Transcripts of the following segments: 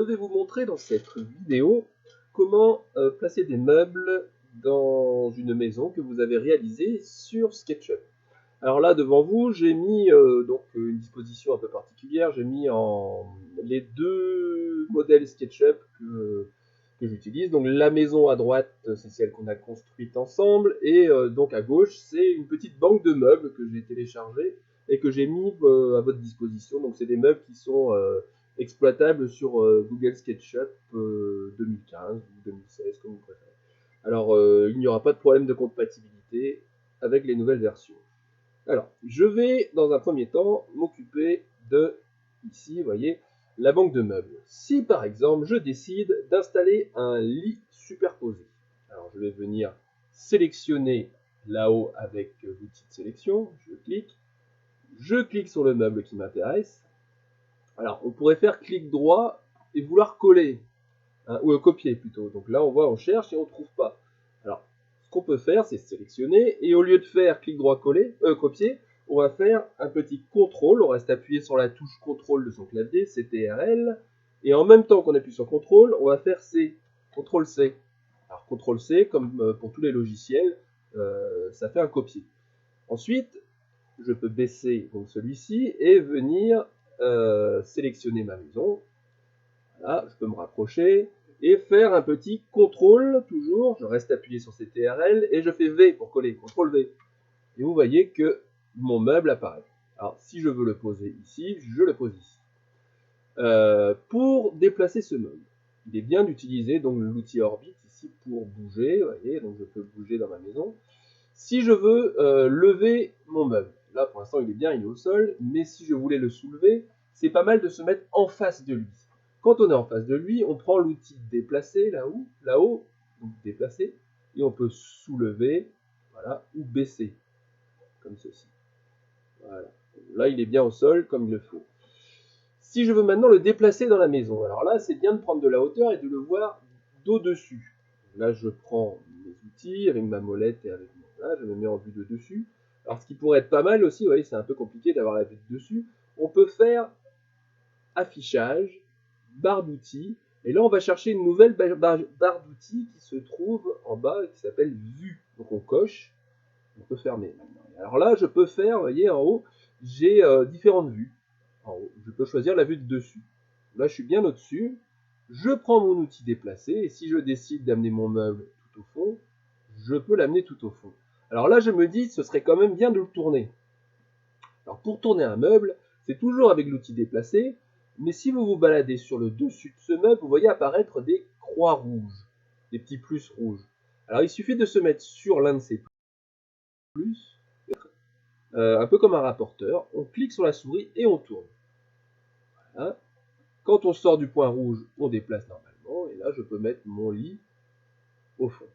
vais vous montrer dans cette vidéo comment placer des meubles dans une maison que vous avez réalisée sur SketchUp. Alors là, devant vous, j'ai mis donc une disposition un peu particulière. J'ai mis en les deux modèles SketchUp que j'utilise. Donc la maison à droite, c'est celle qu'on a construite ensemble, et donc à gauche, c'est une petite banque de meubles que j'ai téléchargée et que j'ai mis à votre disposition. Donc c'est des meubles qui sont exploitables sur Google SketchUp 2015 ou 2016, comme vous préférez. Alors il n'y aura pas de problème de compatibilité avec les nouvelles versions. Alors, je vais dans un premier temps m'occuper de, ici, vous voyez, la banque de meubles. Si par exemple je décide d'installer un lit superposé, alors je vais venir sélectionner là-haut avec l'outil de sélection, je clique sur le meuble qui m'intéresse. Alors on pourrait faire clic droit et vouloir coller, hein, ou copier plutôt. Donc là on voit, on cherche et on ne trouve pas. Alors ce qu'on peut faire, c'est sélectionner, et au lieu de faire clic droit coller, copier, on va faire un petit contrôle. On reste appuyé sur la touche contrôle de son clavier, CTRL, et en même temps qu'on appuie sur contrôle, on va faire C, contrôle C. Alors contrôle C, comme pour tous les logiciels, ça fait un copier. Ensuite, je peux baisser donc celui-ci et venir sélectionner ma maison. Voilà, je peux me rapprocher et faire un petit contrôle, toujours, je reste appuyé sur CTRL et je fais V pour coller, CTRL V. Et vous voyez que mon meuble apparaît. Alors si je veux le poser ici, je le pose ici. Pour déplacer ce meuble, il est bien d'utiliser donc l'outil orbite ici pour bouger, vous voyez, donc je peux bouger dans ma maison. Si je veux lever mon meuble, là pour l'instant il est bien, il est au sol, mais si je voulais le soulever, c'est pas mal de se mettre en face de lui. Quand on est en face de lui, on prend l'outil déplacer là-haut, donc déplacer, et on peut soulever, voilà, ou baisser, comme ceci. Voilà. Là il est bien au sol comme il le faut. Si je veux maintenant le déplacer dans la maison, alors là c'est bien de prendre de la hauteur et de le voir d'au-dessus. Là je prends mes outils avec ma molette et avec mon... Là, je me mets en vue de dessus. Alors ce qui pourrait être pas mal aussi, vous voyez, c'est un peu compliqué d'avoir la vue de dessus. On peut faire affichage, barre d'outils, et là on va chercher une nouvelle barre d'outils qui se trouve en bas et qui s'appelle vue. Donc on coche, on peut fermer maintenant. Alors là je peux faire, vous voyez en haut, j'ai différentes vues. En haut, je peux choisir la vue de dessus. Là je suis bien au-dessus, je prends mon outil déplacer, et si je décide d'amener mon meuble tout au fond, je peux l'amener tout au fond. Alors là je me dis, ce serait quand même bien de le tourner. Alors pour tourner un meuble, c'est toujours avec l'outil déplacer, mais si vous vous baladez sur le dessus de ce meuble, vous voyez apparaître des croix rouges, des petits plus rouges. Alors il suffit de se mettre sur l'un de ces plus, un peu comme un rapporteur, on clique sur la souris et on tourne. Voilà. Quand on sort du point rouge, on déplace normalement, et là je peux mettre mon lit au fond.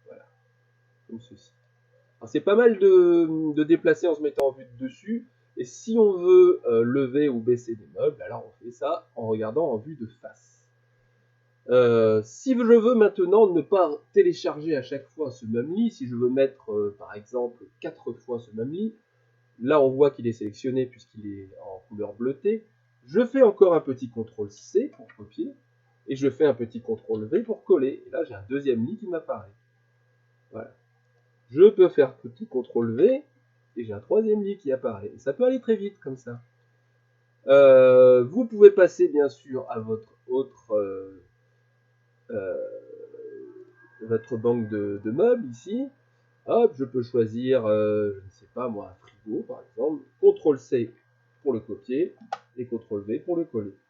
Voilà, comme ceci. Alors c'est pas mal de déplacer en se mettant en vue de dessus, et si on veut lever ou baisser des meubles, alors on fait ça en regardant en vue de face. Si je veux maintenant ne pas télécharger à chaque fois ce même lit, si je veux mettre par exemple 4 fois ce même lit, là on voit qu'il est sélectionné puisqu'il est en couleur bleutée, je fais encore un petit CTRL C pour copier, et je fais un petit CTRL V pour coller, et là j'ai un deuxième lit qui m'apparaît. Voilà. Je peux faire petit CTRL V, et j'ai un troisième lit qui apparaît. Et ça peut aller très vite comme ça. Vous pouvez passer bien sûr à votre banque de meubles ici. Hop, je peux choisir, je ne sais pas moi, un frigo par exemple. CTRL C pour le copier et CTRL V pour le coller.